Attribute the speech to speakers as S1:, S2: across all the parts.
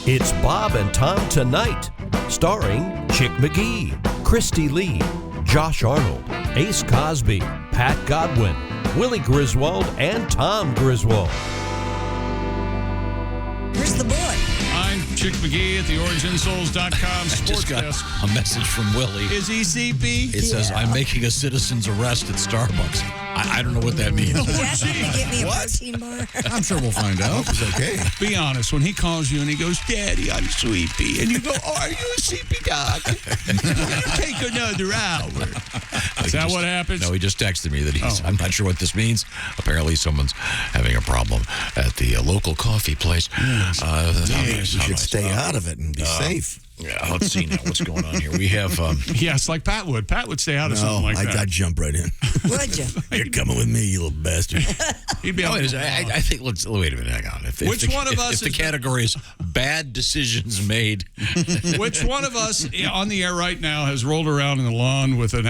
S1: It's Bob and Tom Tonight, starring Chick McGee, Kristi Lee, Josh Arnold, Ace Cosby, Pat Godwin, Willie Griswold, and Tom Griswold.
S2: Where's the boy?
S3: I'm Chick McGee at the OrangeInsoles.com sports
S4: just got
S3: desk.
S4: a message from Willie.
S3: Is he CP?
S4: It says, I'm making a citizen's arrest at Starbucks. I don't know what that means.
S2: Did you ask him to get me a protein bar?
S5: I'm sure we'll find out. It's okay.
S3: Be honest, when he calls you and he goes, Daddy, I'm sleepy, and you go, oh, are you a sleepy dog? Will you take another hour? Is that what happens?
S4: No, he just texted me that I'm not sure what this means. Apparently someone's having a problem at the local coffee place.
S5: You should stay out of it and be safe.
S4: Yeah, let's see now what's going on here. We have...
S3: Yes, like Pat would. Pat would stay out of something like that.
S5: I'd jump right in.
S2: Would you?
S5: You're coming with me, you little bastard.
S3: He'd be
S4: I think, wait a minute, hang on. If the category is bad decisions made...
S3: Which one of us on the air right now has rolled around in the lawn with an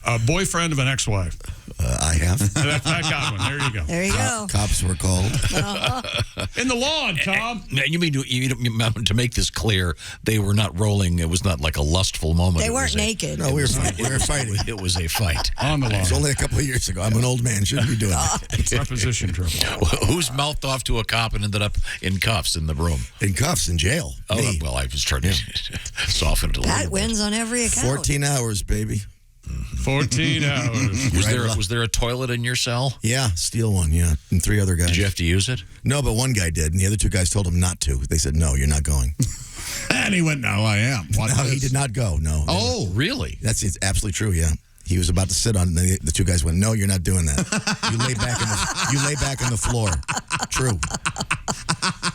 S3: a boyfriend of an ex-wife?
S5: I have.
S3: That's Pat Godwin. There you go.
S2: There you go.
S5: Cops were called.
S3: In the lawn, Tom.
S4: You mean to make this clear, they were not rolling. It was not like a lustful moment.
S2: They weren't naked.
S5: No, we were fighting.
S4: It was a fight.
S3: On the lawn.
S5: It was only a couple of years ago. I'm an old man. Shouldn't be doing that.
S3: Preposition trouble.
S4: Who's mouthed off to a cop and ended up in cuffs in the room?
S5: In cuffs, in jail.
S4: Oh,
S5: Me.
S4: well, I was trying to soften it a little
S2: That
S4: bit.
S2: wins on every account.
S5: 14 hours, baby.
S3: 14 hours.
S4: Was there a toilet in your cell?
S5: Yeah, steel one, yeah. And 3 other guys.
S4: Did you have to use it?
S5: No, but one guy did, and the other 2 guys told him not to. They said, no, you're not going.
S6: And he went, no, I am.
S5: No, he did not go, no.
S4: Oh, really?
S5: It's absolutely true, yeah. He was about to sit on it, and the 2 guys went, no, you're not doing that. You lay back on the floor. True.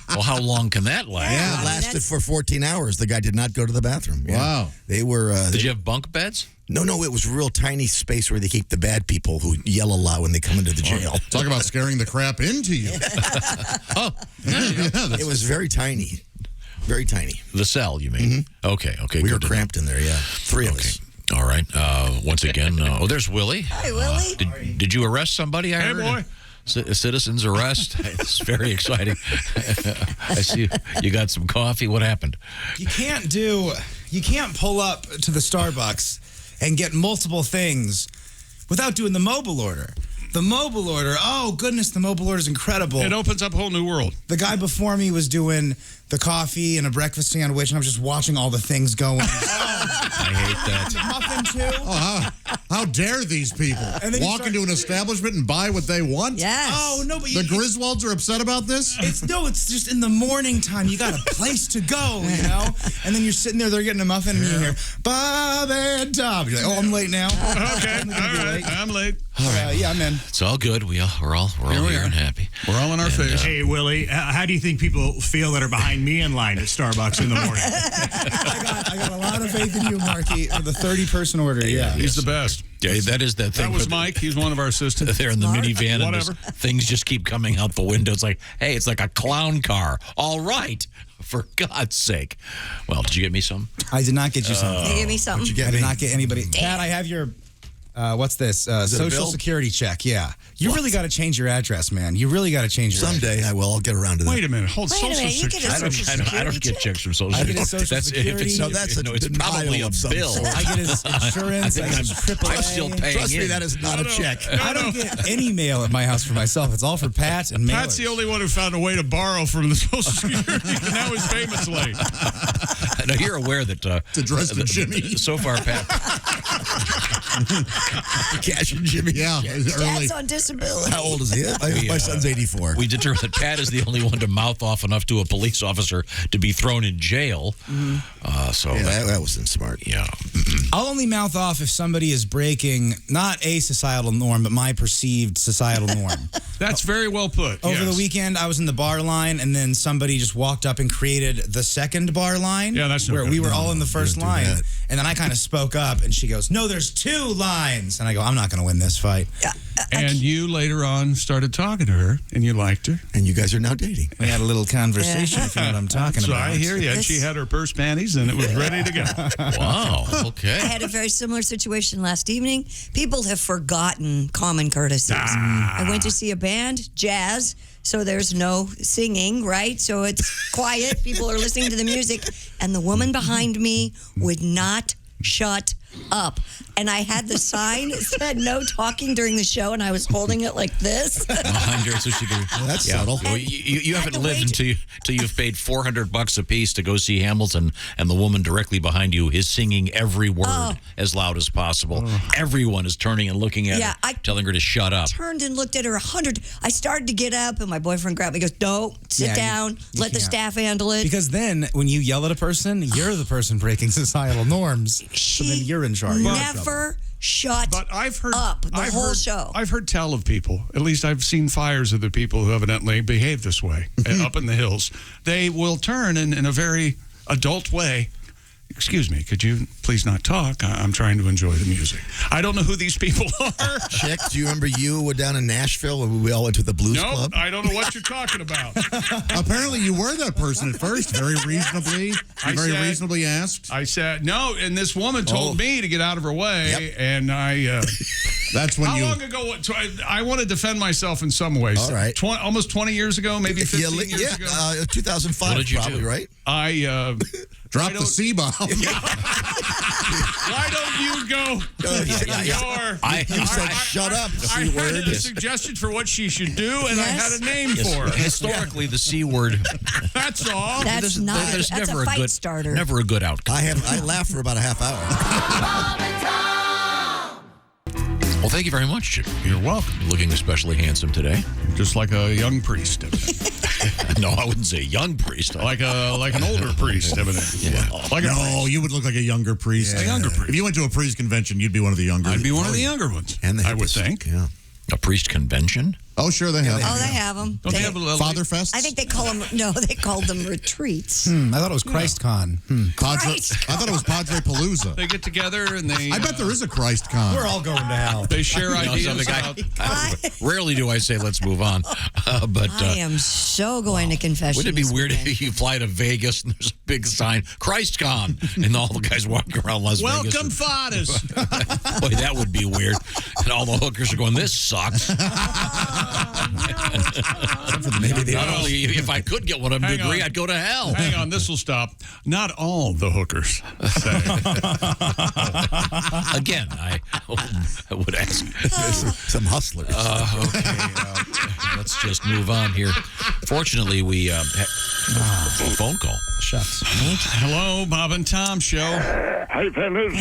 S4: Well, how long can that last?
S5: Yeah, it lasted for 14 hours. The guy did not go to the bathroom. Yeah.
S6: Wow.
S5: They were...
S4: Did you have bunk beds?
S5: No, it was a real tiny space where they keep the bad people who yell a lot when they come into the jail.
S6: Talk about scaring the crap into you.
S5: It was very tiny. Very tiny.
S4: The cell, you mean? Mm-hmm. Okay.
S5: We were cramped in there, yeah. 3 of us.
S4: All right. Once again, there's Willie.
S2: Hi, Willie.
S4: Did you arrest somebody? I heard?
S3: Boy.
S4: A citizen's arrest. It's very exciting. I see you got some coffee. What happened?
S7: You can't pull up to the Starbucks and get multiple things without doing the mobile order. The mobile order, oh goodness, the mobile order is incredible.
S3: It opens up a whole new world.
S7: The guy before me was doing the coffee and a breakfast sandwich, and I was just watching all the things going.
S4: I hate that.
S7: Muffin too.
S6: Oh, how dare these people walk into an establishment and buy what they want?
S2: Yes.
S7: Oh, no, but
S6: The Griswolds are upset about this?
S7: It's just in the morning time. You got a place to go, you know? And then you're sitting there, they're getting a muffin, and you hear, Bob and Tom. You're like, oh, I'm late now.
S3: Okay, all right, I'm late.
S7: Yeah, I'm in.
S4: It's all good. We're all here and happy.
S3: We're all in our face.
S8: Hey, Willie, how do you think people feel that are behind me in line at Starbucks in the morning?
S7: I got a lot of faith in you, Marky, for the 30-person order. Yeah,
S3: He's the best.
S4: Yeah, that is that thing.
S3: That was Mike. He's one of our assistants.
S4: They're in the minivan, and
S3: Whatever.
S4: things just keep coming out the window. It's like, hey, it's like a clown car. All right, for God's sake. Well, did you get me some?
S7: I did not get you something.
S2: They give me something.
S7: I did not get anybody. Pat, I have your, what's this? Social Security check. Yeah. You really got to change your address, man. You really got to change your address.
S5: Someday I will. I'll get around to that.
S3: Wait a minute.
S2: Wait a minute. You get a Social Security
S4: I don't get checks from Social
S7: I get
S4: Security.
S7: a Social Security.
S4: It's probably a bill.
S7: I get his insurance. I get his AAA.
S4: I'm still paying.
S5: Trust me,
S4: in.
S5: that is not a check.
S7: I don't get any mail at my house for myself. It's all for Pat and mailers.
S3: Pat's the only one who found a way to borrow from the Social Security, and now he's famously.
S4: Now, you're aware that...
S6: To dress the Jimmy.
S4: So far, Pat...
S5: Cash and Jimmy.
S6: Yeah, early.
S2: Dad's on disability.
S5: How old is he? My son's 84.
S4: We determined that Pat is the only one to mouth off enough to a police officer to be thrown in jail. So
S5: that wasn't smart.
S4: Yeah.
S7: I'll only mouth off if somebody is breaking not a societal norm, but my perceived societal norm.
S3: That's very well put.
S7: Over the weekend, I was in the bar line, and then somebody just walked up and created the second bar line.
S3: Yeah, that's no
S7: where
S3: good.
S7: we were all in the first
S5: don't do
S7: line.
S5: that.
S7: And then I kind of spoke up, and she goes, "No, there's 2." lines. And I go, I'm not going to win this fight.
S3: And you later on started talking to her, and you liked her.
S5: And you guys are now dating.
S7: We had a little conversation, if you know what I'm talking
S3: So
S7: about.
S3: I hear you. And she had her purse panties, and it was ready to go.
S4: Wow. Okay.
S2: I had a very similar situation last evening. People have forgotten common courtesies. I went to see a band, jazz, so there's no singing, right? So it's quiet. People are listening to the music. And the woman behind me would not shut up. And I had the sign that said no talking during the show, and I was holding it like this.
S4: Behind her, so she could.
S5: That's subtle.
S4: Well, you haven't
S2: the
S4: lived until you've paid $400 a piece to go see Hamilton, and the woman directly behind you is singing every word as loud as possible. Everyone is turning and looking at her, telling her to shut up.
S2: Turned and looked at her 100. I started to get up, and my boyfriend grabbed me. He goes, "No, sit down. Let the staff handle it."
S7: Because then, when you yell at a person, you're the person breaking societal norms. So then you're in charge.
S2: Never shut
S3: But I've heard
S2: up the whole show.
S3: I've heard tell of people. At least I've seen fires of the people who evidently behave this way up in the hills. They will turn in a very adult way. Excuse me, could you please not talk? I'm trying to enjoy the music. I don't know who these people are.
S5: Chick, do you remember you were down in Nashville when we all went to the blues club?
S3: I don't know what you're talking about.
S6: Apparently, you were that person at first, very reasonably. Reasonably asked.
S3: I said no, and this woman told me to get out of her way, and I.
S6: That's when
S3: How long ago? I want to defend myself in some ways.
S5: All right.
S3: Almost 20 years ago, maybe 15 years ago.
S5: 2005,
S4: What did you
S5: probably,
S4: do?
S5: right?
S3: I
S6: Drop the C-bomb.
S3: Why don't you go?
S5: You said shut up,
S3: I
S5: C
S3: had
S5: word.
S3: a suggestion for what she should do, and I had a name for it.
S4: Historically, the C word.
S3: That's all.
S2: That's
S4: There's
S2: that's
S4: never
S2: a fight
S4: good
S2: starter.
S4: Never a good outcome.
S5: I laughed for about a half hour.
S4: Well, thank you very much, Chick.
S3: You're welcome.
S4: Looking especially handsome today.
S3: Just like a young priest.
S4: No, I wouldn't say young priest.
S3: Like an older priest, evidently.
S4: Yeah.
S3: Like
S6: No, you would look like a younger priest.
S3: A younger priest.
S6: If you went to a priest convention, you'd be one of the younger.
S3: I'd be one of the younger ones.
S5: And
S3: I would think.
S5: Yeah.
S4: A priest convention?
S6: Oh, sure, they have.
S2: Oh, they have them.
S3: Don't they have a
S6: Father Fests?
S2: I think they call them. No, they called them retreats.
S7: I thought it was Christ Con.
S6: Padre,
S2: Christ.
S6: I thought it was Padre Palooza.
S3: They get together and they.
S6: I bet there is a Christ con.
S7: We're all going to hell.
S3: They share ideas
S4: something
S3: about.
S4: Rarely do I say let's move on. But
S2: I am so going to confession.
S4: wouldn't it be
S2: this
S4: weird
S2: weekend.
S4: if you fly to Vegas and there's a big sign, ChristCon, and all the guys walking around Las Vegas?
S3: Welcome, fathers.
S4: Boy, that would be weird. And all the hookers are going, this sucks.
S5: Maybe they
S4: Not only if I could get one of them
S3: Hang
S4: degree,
S3: on.
S4: I'd go to hell.
S3: Hang on, this will stop. Not all the hookers say.
S4: Again, I would ask.
S5: Some hustlers.
S4: Okay, let's just move on here. Fortunately, we had a phone call.
S7: Shucks.
S3: Hello, Bob and Tom show.
S9: Hey, fellas.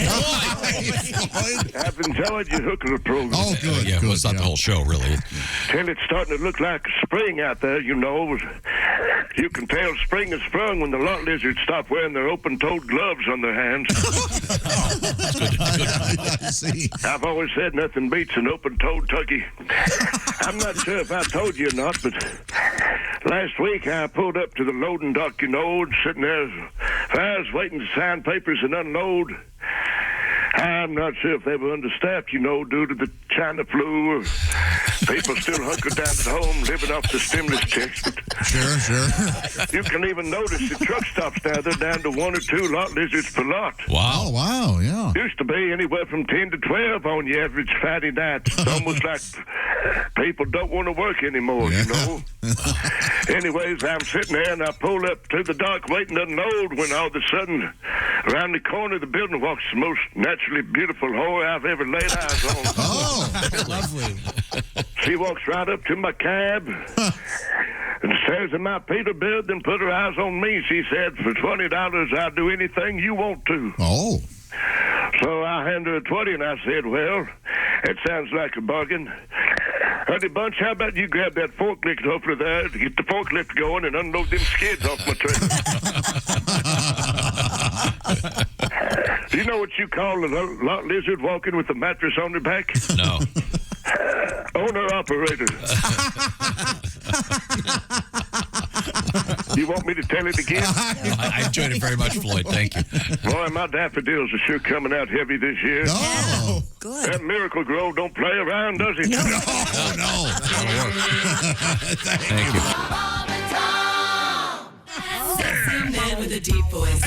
S9: I've enjoyed your hooker program.
S6: Oh, good.
S4: Yeah,
S6: good,
S4: well, it's not the whole show, really.
S9: Till it's starting to look like spring out there, you know. You can tell spring has sprung when the lot lizards stop wearing their open-toed gloves on their hands.
S6: I see.
S9: I've always said nothing beats an open-toed turkey. I'm not sure if I told you or not, but last week I pulled up to the loading dock, you know, and sitting there as I was waiting to sign papers and unload. I'm not sure if they were understaffed, you know, due to the China flu, or people still hunkered down at home living off the stimulus checks. But
S6: Sure.
S9: you can even notice the truck stops now, they're down to 1 or 2 lot lizards per lot.
S4: Wow.
S6: Oh, wow, yeah.
S9: Used to be anywhere from 10 to 12 on your average Friday night. It's almost like people don't want to work anymore, you know. Anyways, I'm sitting there and I pull up to the dock waiting to unload when all of a sudden, around the corner of the building walks the most naturally beautiful whore I've ever laid eyes on.
S6: Oh,
S7: Lovely.
S9: She walks right up to my cab and stares at my Peterbilt, then put her eyes on me. She said, for $20, I'll do anything you want to.
S6: oh.
S9: So I handed her a 20 and I said, well, it sounds like a bargain. Honey Bunch, how about you grab that forklift over there to get the forklift going and unload them skids off my trailer? Do you know what you call a lot lizard walking with a mattress on their back?
S4: No.
S9: Owner-operator. You want me to tell it again?
S4: I enjoyed it very much, Floyd. Thank you.
S9: Boy, my daffodils are sure coming out heavy this year.
S6: Oh.
S2: good.
S9: That Miracle Grow don't play around, does he?
S2: No.
S5: No.
S4: Thank you.
S10: Man with a deep voice.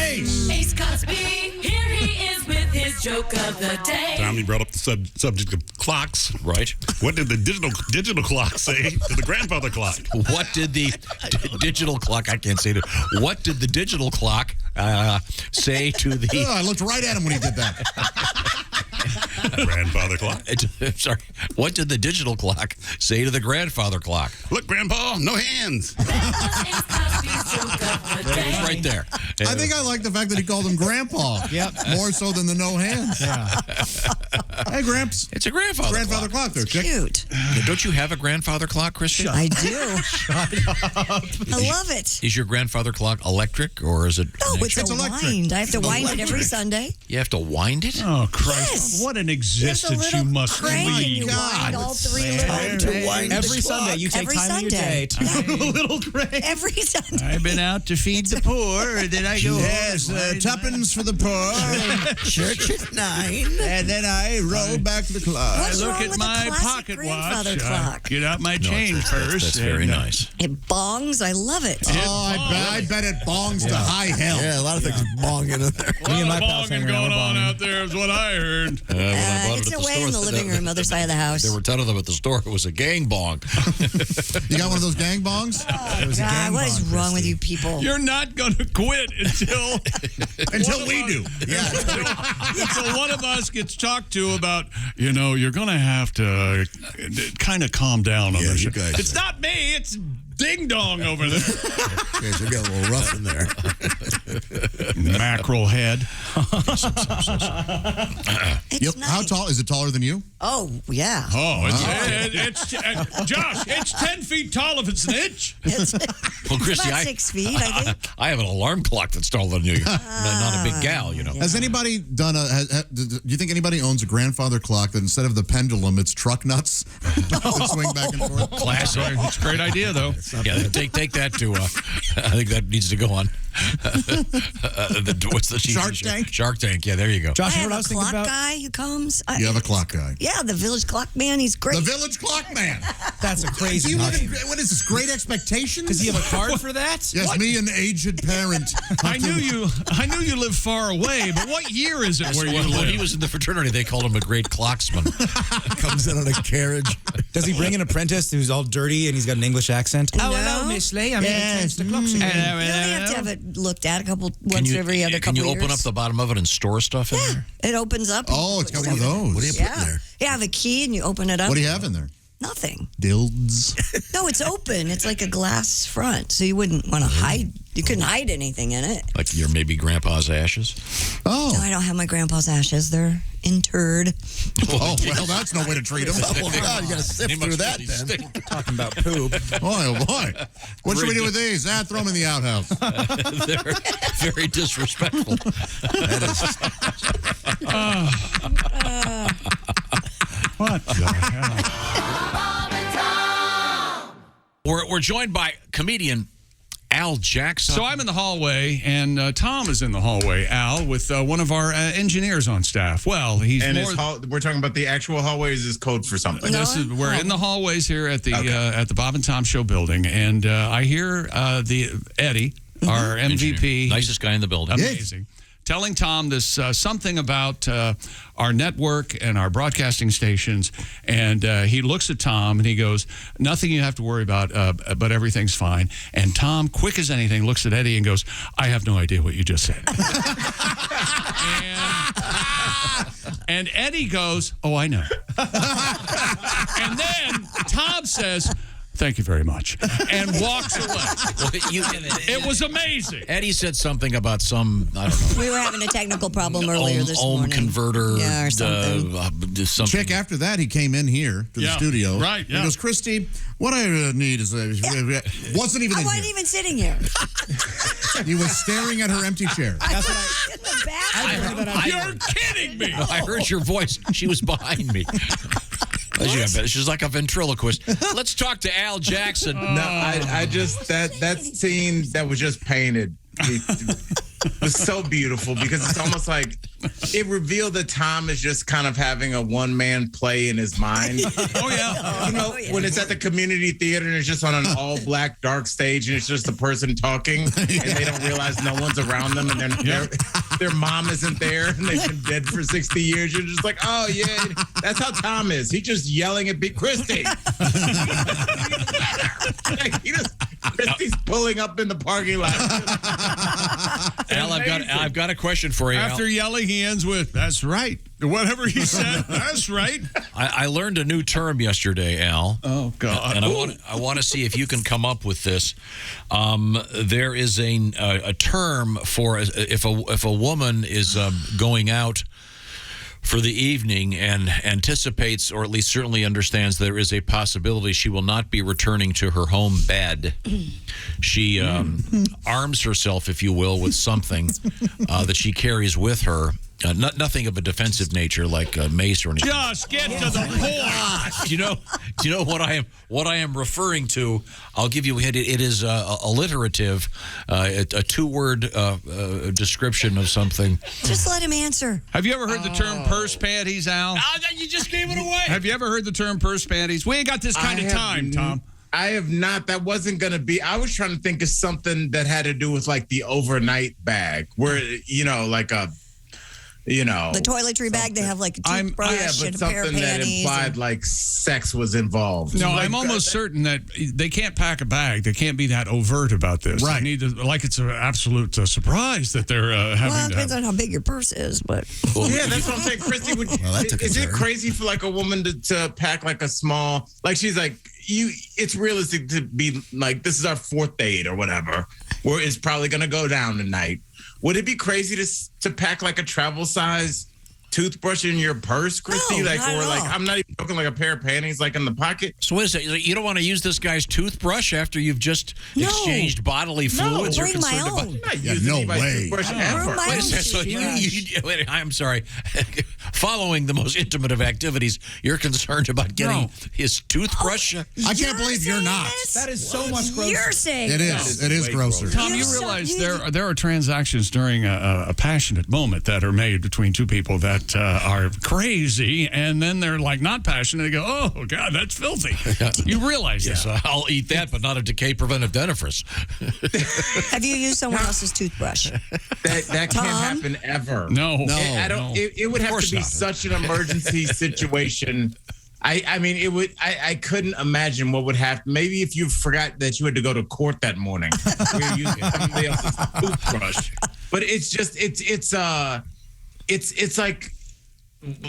S10: Ace Cosby. Here he is with his joke of the day.
S11: Tommy brought up the subject of clocks.
S4: Right.
S11: What did the digital clock say to the grandfather clock?
S4: What did the digital clock? I can't say it. What did the digital clock say to the?
S6: Oh, I looked right at him when he did that.
S11: Grandfather clock.
S4: Sorry. What did the digital clock say to the grandfather clock?
S11: Look, Grandpa, no hands.
S4: It was right there.
S6: I think I like the fact that he called him Grandpa.
S7: Yep.
S6: More so than the no hands.
S7: Yeah.
S6: Hey, Gramps.
S4: It's a grandfather
S6: Clock there, chick.
S2: Cute.
S4: Don't you have a grandfather clock, Kristi?
S2: I do. I love it.
S4: Is your grandfather clock electric or is it?
S2: No, it's
S6: electric.
S2: wind. I have to wind it every
S6: electric.
S2: Sunday.
S4: You have to wind it?
S3: Oh, Christ.
S2: Yes.
S3: What an
S2: There's a
S3: existence you
S2: little
S3: must
S2: crank and you
S3: lead.
S2: wind all three little.
S7: Every Sunday, you take
S2: Every
S7: time of your
S2: Sunday.
S7: day to
S3: Little Craig.
S2: Every Sunday.
S3: I've been out to feed the poor, and then I go
S6: Yes,
S3: home.
S6: tuppence for the poor.
S5: Church at 9.
S6: And then I roll back the clock.
S2: What's
S3: I look
S2: wrong
S3: at
S2: with
S3: my
S2: a classic
S3: pocket
S2: grandfather
S3: watch.
S2: clock?
S3: Get out my change purse.
S4: That's very
S3: and,
S4: nice.
S2: It bongs. I love it.
S6: I bet it bongs to high hell.
S5: Yeah, a lot of things bonging in there.
S7: Me and my
S3: A lot
S7: pals
S3: of
S7: hang
S3: bonging
S7: around
S3: going on
S7: bonging.
S3: out there is what I heard.
S4: When I bought it
S2: It's
S4: at the
S2: away
S4: store,
S2: in the living room, other side of the house.
S4: There were 10 of them at the store. It was a gang bong.
S6: You got one of those gang bongs?
S2: God, what is wrong with you people?
S3: You're not going to quit until
S6: We do. Yeah.
S3: until one of us gets talked to about, you're going to have to kind of calm down on
S5: Yeah,
S3: this.
S5: you guys-
S3: It's not me. It's Ding Dong over there.
S5: Okay, so we got a little rough in there.
S3: Mackerel head.
S2: It's nice.
S6: How tall? Is it taller than you?
S2: Oh, yeah.
S3: Oh, it's Josh, it's 10 feet tall if it's an inch.
S2: It's
S4: Well, Kristi,
S2: about 6 feet, I think.
S4: I have an alarm clock that's taller than you. Not a big gal,
S6: Has anybody done do you think anybody owns a grandfather clock that instead of the pendulum, it's truck nuts that swing back and forth?
S4: Classic.
S3: It's a great idea, though.
S4: Yeah, take that to. I think that needs to go on. What's the
S6: Shark
S4: show?
S6: Tank?
S4: Shark Tank. Yeah, there you go.
S7: Josh,
S2: I
S7: you know
S2: have
S7: what I
S2: a
S7: was thinking
S2: clock
S7: about?
S2: guy who comes.
S6: You have a clock guy.
S2: Yeah, the village clock man. He's great.
S6: The village clock man.
S7: That's a
S6: Do
S7: crazy
S6: you live
S7: name.
S6: in, what is this, Great Expectations?
S7: Does he have a card for that?
S6: Yes, me, an aged parent.
S3: I knew you live far away, but what year is it where you
S4: When
S3: live?
S4: he was in the fraternity, they called him a great clocksman.
S5: Comes in on a carriage.
S7: Does he bring an apprentice who's all dirty and he's got an English accent?
S2: No.
S7: Oh, hello, Miss Lee. I'm here to change the clocks again.
S2: You only have to have it looked at once every other
S4: Can
S2: couple
S4: you
S2: years.
S4: open up the bottom of it and store stuff in there?
S2: It opens up.
S6: Oh, it's got one of those.
S5: What do you put in there?
S2: You have a key and you open it up.
S6: What do you have in there?
S2: Nothing.
S6: Dilds.
S2: No, it's open. It's like a glass front, so you wouldn't want to hide. You couldn't hide anything in it.
S4: Like your maybe grandpa's ashes?
S6: Oh.
S2: No, I don't have my grandpa's ashes. They're interred.
S6: Oh, well, that's no way to treat him.
S5: Oh, God, you got to sift through that then.
S7: Talking about poop.
S6: Boy, oh, boy. What should we do with these? Throw them in the outhouse.
S4: They're very disrespectful.
S3: What the hell?
S4: We're joined by comedian Al Jackson.
S3: So I'm in the hallway, and Tom is in the hallway, Al, with one of our engineers on staff. Well, he's
S12: And
S3: more...
S12: we're talking about the actual hallway. Is this code for something?
S3: We're in the hallways here at the Bob and Tom Show building, and I hear Eddie, our MVP,
S4: nicest guy in the building,
S3: amazing, telling Tom this something about our network and our broadcasting stations, and he looks at Tom and he goes, "Nothing you have to worry about, but everything's fine." And Tom, quick as anything, looks at Eddie and goes, "I have no idea what you just said." And Eddie goes, "Oh, I know." And then Tom says, "Thank you very much," and walks away. It was amazing.
S4: Eddie said something about some, I don't know.
S2: We were having a technical problem earlier this morning.
S4: Converter.
S2: Yeah, or something.
S4: Something.
S6: Check after that, he came in here to the studio.
S3: Right,
S6: He goes, "Kristi, what I need is..." Wasn't even
S2: I
S6: in
S2: wasn't
S6: here.
S2: even sitting here.
S6: He was staring at her empty chair.
S2: That's what in the bathroom.
S3: You're kidding me.
S4: I heard your voice. She was behind me. She's like a ventriloquist. Let's talk to Al Jackson.
S12: No, I just that scene that was just painted. was so beautiful because it's almost like it revealed that Tom is just kind of having a one-man play in his mind.
S3: Oh, yeah.
S12: You know, when it's at the community theater and it's just on an all-black dark stage and it's just a person talking and they don't realize no one's around them and their mom isn't there and they've been dead for 60 years. You're just like, oh, yeah, that's how Tom is. He's just yelling at Kristi. Kristi's pulling up in the parking lot.
S4: Al, I've got a question for you.
S3: After yelling, he ends with, "That's right." Whatever he said, that's right.
S4: I learned a new term yesterday, Al.
S3: Oh, God.
S4: And I want to see if you can come up with this. There is a term for if a woman is going out for the evening and anticipates, or at least certainly understands, there is a possibility she will not be returning to her home bed. She arms herself, if you will, with something that she carries with her. Nothing of a defensive nature like a mace or anything.
S3: Just get to the point.
S4: Do you know what I am referring to? I'll give you a hint. It is alliterative, a two-word description of something.
S2: Just let him answer.
S3: Have you ever heard the term purse panties, Al?
S4: You just gave it away.
S3: Have you ever heard the term purse panties? We ain't got this kind of time, Tom.
S12: I have not. That wasn't going to be. I was trying to think of something that had to do with like the overnight bag, where like a.
S2: The toiletry bag, they have like a toothbrush and a pair of panties.
S12: Something that implied like sex was involved.
S3: No,
S12: like,
S3: I'm almost certain that they can't pack a bag. They can't be that overt about this.
S6: Right.
S3: They need to, like it's an absolute surprise that they're having.
S2: Well, it depends on how big your purse is, but.
S12: Yeah, that's what I'm saying. Kristi, is it crazy for like a woman to pack like a small, like she's like, it's realistic to be like, this is our fourth date or whatever, where it's probably going to go down tonight. Would it be crazy to pack like a travel size toothbrush in your purse, Kristi?
S2: No,
S12: like,
S2: not
S12: or
S2: at
S12: like,
S2: all.
S12: I'm not even talking like a pair of panties like in the pocket.
S4: So what is it? You don't want to use this guy's toothbrush after you've just exchanged bodily fluids?
S2: Bring
S4: You're
S2: my
S4: concerned
S2: own.
S12: I'm not using anybody's toothbrush ever.
S2: my
S4: Wait a
S2: own
S4: second. Wait, I'm sorry. Following the most intimate of activities, you're concerned about getting his toothbrush?
S6: I can't believe you're not.
S7: That is so much grosser.
S2: You're saying
S6: It is. It is grosser.
S3: Tom, you realize there are transactions during a passionate moment that are made between two people that are crazy, and then they're like not passionate. They go, "Oh God, that's filthy." You realize
S4: Yes,
S3: that?
S4: I'll eat that, but not a decay preventive dentifrice.
S2: Have you used someone else's toothbrush?
S12: That can't happen ever.
S3: No.
S12: I don't. It would have to be such an emergency situation. I mean, it would. I couldn't imagine what would happen. Maybe if you forgot that you had to go to court that morning, we were using somebody else's toothbrush. But it's just it's like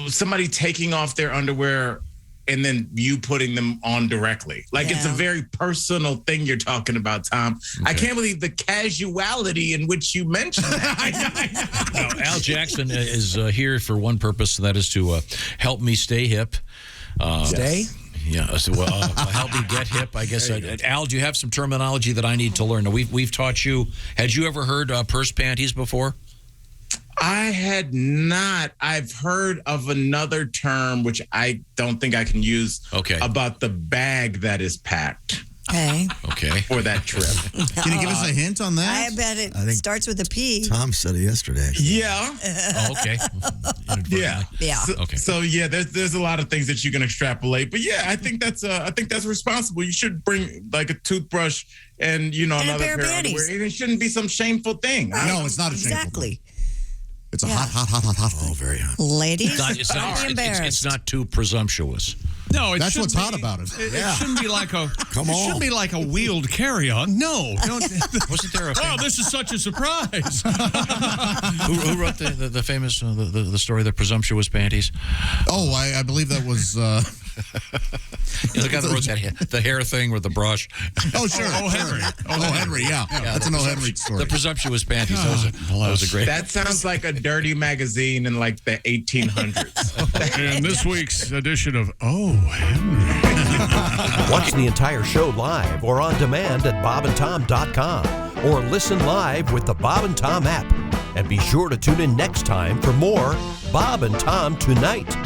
S12: somebody taking off their underwear and then you putting them on directly. Like it's a very personal thing you're talking about, Tom. Okay. I can't believe the casuality in which you mentioned that.
S4: Now, Al Jackson is here for one purpose, and that is to help me stay hip.
S7: Stay?
S4: Yeah, so, help me get hip, I guess. Al, do you have some terminology that I need to learn? Now, we've taught you. Had you ever heard purse panties before?
S12: I had not. I've heard of another term, which I don't think I can use, about the bag that is packed.
S2: Okay.
S12: For that trip.
S6: Can you give us a hint on that?
S2: I bet it starts with a P.
S5: Tom said it yesterday.
S12: Yeah.
S4: Okay.
S12: Yeah.
S4: Okay.
S12: So yeah, there's a lot of things that you can extrapolate, but yeah, I think that's responsible. You should bring like a toothbrush and another pair of underwear. And it shouldn't be some shameful thing.
S6: No, it's not a shameful thing. It's a hot thing.
S5: Oh, very hot.
S2: Ladies,
S4: it's not too presumptuous.
S3: No,
S6: that's what's hot about it.
S3: It shouldn't be like a.
S5: Come on.
S3: It shouldn't be like a wheeled carry-on. No, don't.
S4: Wasn't there a?
S3: Oh, this is such a surprise.
S4: Who wrote the famous the story, The Presumptuous Panties?
S6: Oh, I believe that was.
S4: The guy that wrote the hair thing with the brush.
S6: Oh, sure. Oh, Henry. Oh, Henry. Yeah. That's an O. Henry story.
S4: The Presumptuous Panties. That was a great.
S12: That sounds like a dirty magazine in like the 1800s.
S3: And this week's edition of Oh Henry.
S1: Watch the entire show live or on demand at bobandtom.com or listen live with the Bob and Tom app. And be sure to tune in next time for more Bob and Tom Tonight.